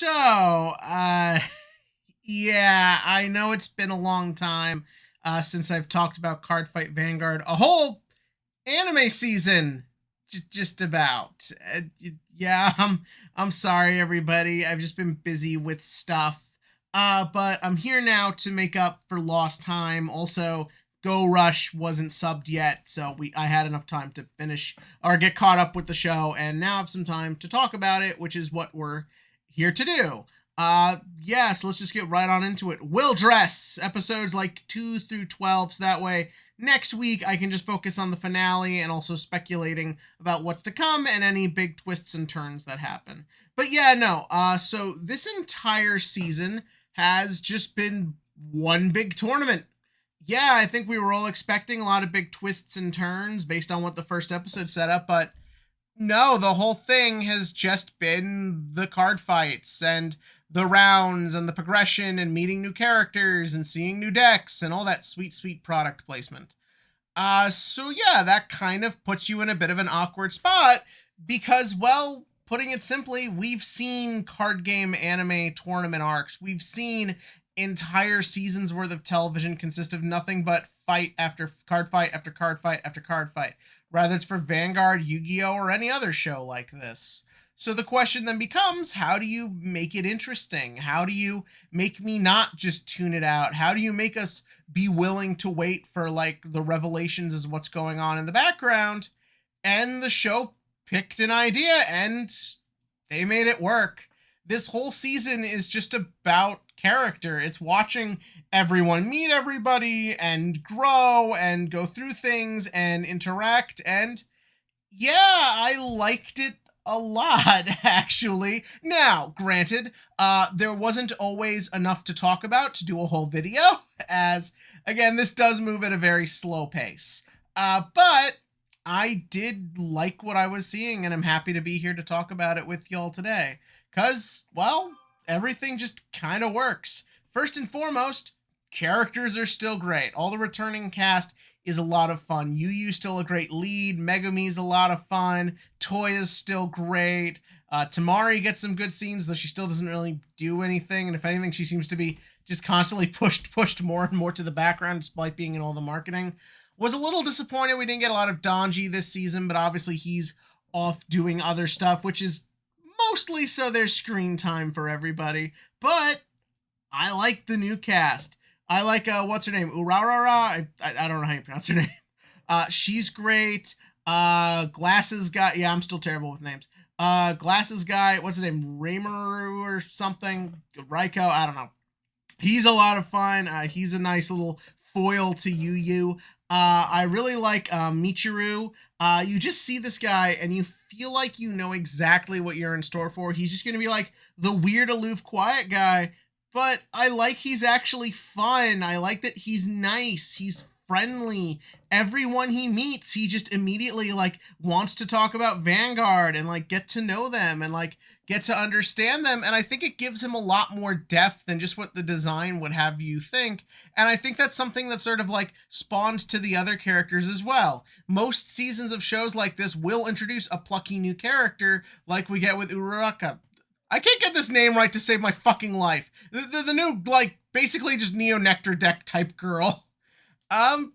Yeah, I know it's been a long time since I've talked about Cardfight Vanguard. A whole anime season, just about. Yeah, I'm sorry, everybody. I've just been busy with stuff. But I'm here now to make up for lost time. Also, Go Rush wasn't subbed yet, so I had enough time to finish or get caught up with the show, and now I have some time to talk about it, which is what we're here to do. So let's just get right on into it. Will+Dress, episodes like 2 through 12, so that way next week I can just focus on the finale and also speculating about what's to come and any big twists and turns that happen. But yeah, no, so this entire season has just been one big tournament. Yeah, I think we were all expecting a lot of big twists and turns based on what the first episode set up, but no, the whole thing has just been the card fights and the rounds and the progression and meeting new characters and seeing new decks and all that sweet, sweet product placement. So yeah, that kind of puts you in a bit of an awkward spot because, well, putting it simply, we've seen card game anime tournament arcs. We've seen entire seasons worth of television consist of nothing but fight after card fight after card fight after card fight, whether it's for Vanguard, Yu-Gi-Oh, or any other show like this. So the question then becomes, how do you make it interesting? How do you make me not just tune it out? How do you make us be willing to wait for like the revelations as what's going on in the background? And the show picked an idea and they made it work. This whole season is just about character. It's watching everyone meet everybody and grow and go through things and interact. And yeah, I liked it a lot, actually. Now, granted, there wasn't always enough to talk about to do a whole video, as, again, this does move at a very slow pace. But I did like what I was seeing, and I'm happy to be here to talk about it with y'all today. Because, well, everything just kind of works. First and foremost, characters are still great. All the returning cast is a lot of fun. Yu still a great lead. Megumi's a lot of fun. Toya's still great. Tamari gets some good scenes, though she still doesn't really do anything. And if anything, she seems to be just constantly pushed more and more to the background, despite being in all the marketing. Was a little disappointed we didn't get a lot of Donji this season, but obviously he's off doing other stuff, which is mostly so there's screen time for everybody. But I like the new cast. I like, what's her name? Urarara? I don't know how you pronounce her name. She's great. Glasses guy. Yeah, I'm still terrible with names. Glasses guy. What's his name? Raymaru or something? Raiko? I don't know. He's a lot of fun. He's a nice little foil to Yu. I really like Michiru. You just see this guy and you feel like you know exactly what you're in store for. He's just going to be like the weird, aloof, quiet guy. But I like he's actually fun. I like that he's nice. He's friendly. Everyone he meets, he just immediately like wants to talk about Vanguard and like get to know them and like get to understand them. And I think it gives him a lot more depth than just what the design would have you think. And I think that's something that sort of like spawns to the other characters as well. Most seasons of shows like this will introduce a plucky new character like we get with Uraraka. I can't get this name right to save my fucking life. The new, like, basically just Neo Nectar deck type girl.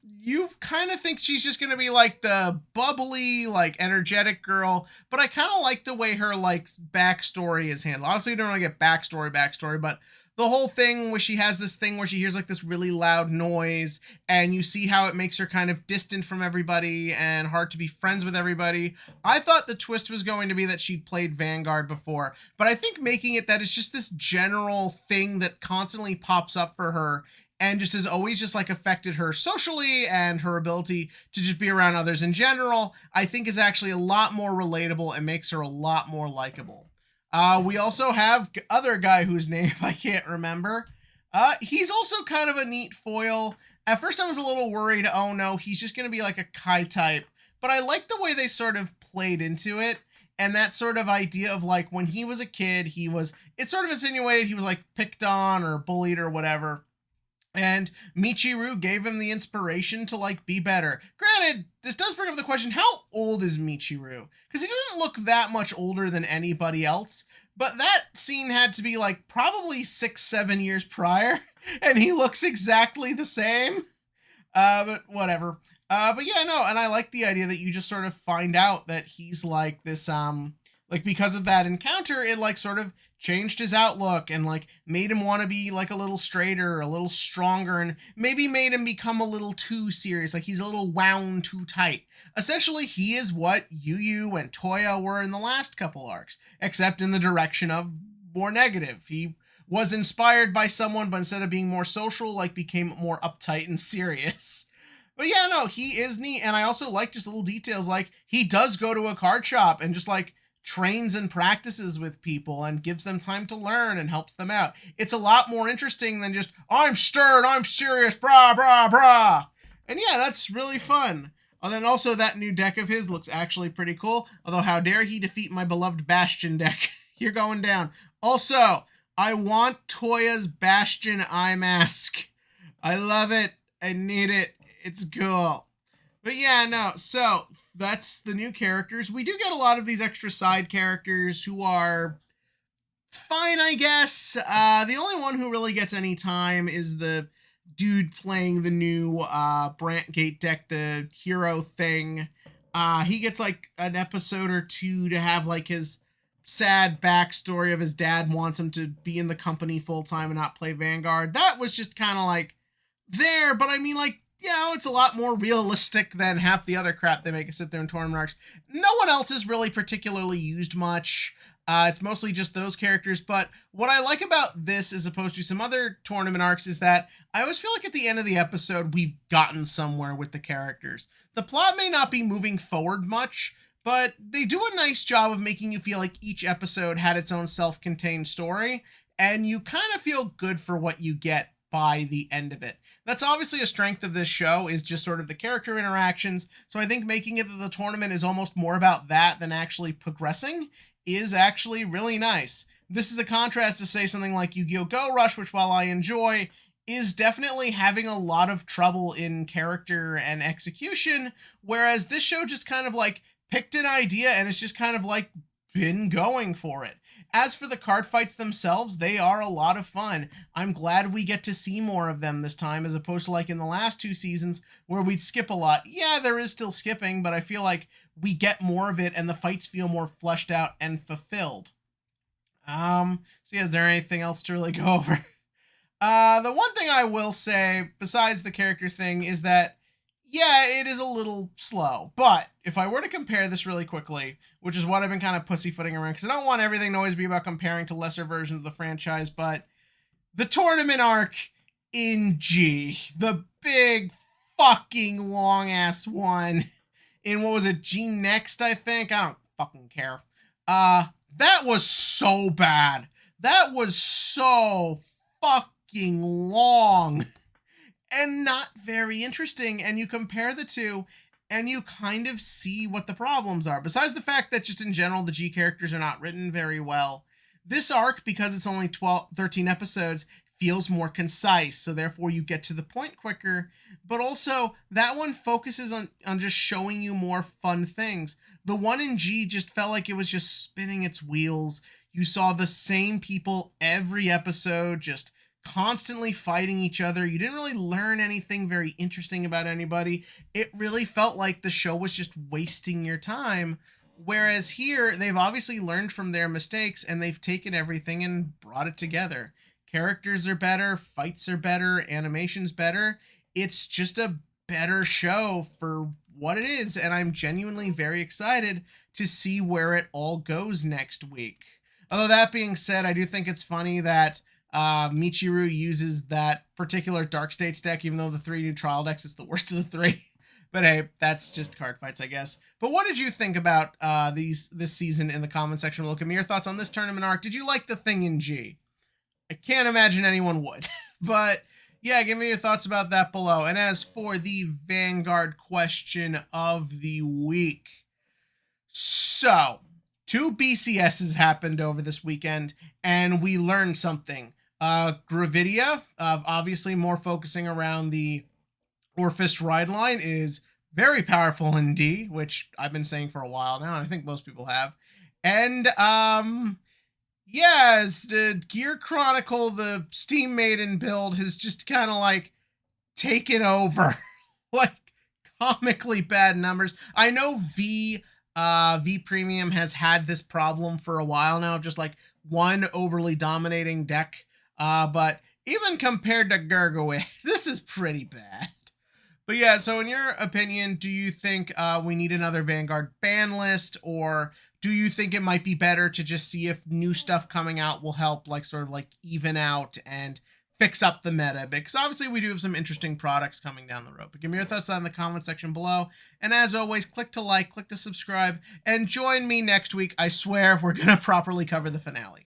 You kind of think she's just gonna be like the bubbly, like energetic girl, but I kind of like the way her like backstory is handled. Obviously, you don't really get backstory, but the whole thing where she has this thing where she hears like this really loud noise and you see how it makes her kind of distant from everybody and hard to be friends with everybody. I thought the twist was going to be that she'd played Vanguard before, but I think making it that it's just this general thing that constantly pops up for her and just has always just like affected her socially and her ability to just be around others in general, I think is actually a lot more relatable and makes her a lot more likable. We also have other guy whose name I can't remember. He's also kind of a neat foil. At first I was a little worried, oh no, he's just going to be like a Kai type. But I like the way they sort of played into it. And that sort of idea of like when he was a kid, it's sort of insinuated he was like picked on or bullied or whatever. And Michiru gave him the inspiration to like be better. Granted, this does bring up the question, how old is Michiru? Because he doesn't look that much older than anybody else, But that scene had to be like probably 6, 7 years prior, and he looks exactly the same. But whatever. But yeah, no, and I like the idea that you just sort of find out that he's like this, like because of that encounter, it like sort of changed his outlook and like made him want to be like a little straighter, a little stronger, and maybe made him become a little too serious. Like he's a little wound too tight. Essentially, he is what Yu and Toya were in the last couple arcs, except in the direction of more negative. He was inspired by someone, but instead of being more social, like became more uptight and serious. But yeah, no, he is neat. And I also like just little details like he does go to a card shop and just like trains and practices with people and gives them time to learn and helps them out. It's a lot more interesting than just, I'm stern, I'm serious, brah, brah, brah. And yeah, that's really fun. And then also that new deck of his looks actually pretty cool. Although how dare he defeat my beloved Bastion deck. You're going down. Also, I want Toya's Bastion eye mask. I love it. I need it. It's cool. But yeah, no. So that's the new characters. We do get a lot of these extra side characters who are, it's fine, I guess. The only one who really gets any time is the dude playing the new Brantgate deck, the hero thing. He gets like an episode or two to have like his sad backstory of his dad wants him to be in the company full time and not play Vanguard. That was just kind of like there, but I mean, like, you know, it's a lot more realistic than half the other crap they make us sit there in tournament arcs. No one else is really particularly used much. It's mostly just those characters, but what I like about this as opposed to some other tournament arcs is that I always feel like at the end of the episode we've gotten somewhere with the characters. The plot may not be moving forward much, but they do a nice job of making you feel like each episode had its own self-contained story, and you kind of feel good for what you get by the end of it. That's obviously a strength of this show, is just sort of the character interactions, so I think making it that the tournament is almost more about that than actually progressing is actually really nice. This is a contrast to, say, something like Yu-Gi-Oh! Go Rush, which while I enjoy, is definitely having a lot of trouble in character and execution, whereas this show just kind of like picked an idea and it's just kind of like been going for it. As for the card fights themselves, they are a lot of fun. I'm glad we get to see more of them this time, as opposed to like in the last two seasons where we'd skip a lot. Yeah, there is still skipping, but I feel like we get more of it and the fights feel more fleshed out and fulfilled. So yeah, is there anything else to really go over? The one thing I will say, besides the character thing, is that yeah, it is a little slow. But if I were to compare this really quickly, which is what I've been kind of pussyfooting around, because I don't want everything to always be about comparing to lesser versions of the franchise, but the tournament arc in G, the big fucking long ass one in what was it, G Next, I think? I don't fucking care. That was so bad. That was so fucking long and not very interesting. And you compare the two and you kind of see what the problems are. Besides the fact that just in general, the G characters are not written very well. This arc, because it's only 13 episodes, feels more concise. So therefore you get to the point quicker. But also that one focuses on just showing you more fun things. The one in G just felt like it was just spinning its wheels. You saw the same people every episode, just constantly fighting each other. You didn't really learn anything very interesting about anybody. It really felt like the show was just wasting your time. Whereas here, they've obviously learned from their mistakes and they've taken everything and brought it together. Characters are better, fights are better, animation's better. It's just a better show for what it is, and I'm genuinely very excited to see where it all goes next week. Although that being said, I do think it's funny that Michiru uses that particular Dark States deck, even though the 3 new trial decks is the worst of the 3. But hey, that's just card fights, I guess. But what did you think about this season in the comment section? We'll give me your thoughts on this tournament arc. Did you like the thing in G? I can't imagine anyone would. But yeah, give me your thoughts about that below. And as for the Vanguard question of the week. So, 2 BCSs happened over this weekend, and we learned something. Gravidia, obviously more focusing around the Orphist ride line, is very powerful in D, which I've been saying for a while now, and I think most people have. And Yeah, as the Gear Chronicle, the Steam Maiden build has just kind of like taken over. Like comically bad numbers. I know V Premium has had this problem for a while now, just like one overly dominating deck. But even compared to Gurgaway, this is pretty bad. But yeah, so in your opinion, do you think we need another Vanguard ban list, or do you think it might be better to just see if new stuff coming out will help, like sort of like even out and fix up the meta? Because obviously we do have some interesting products coming down the road. But give me your thoughts down in the comment section below. And as always, click to like, click to subscribe, and join me next week. I swear we're gonna properly cover the finale.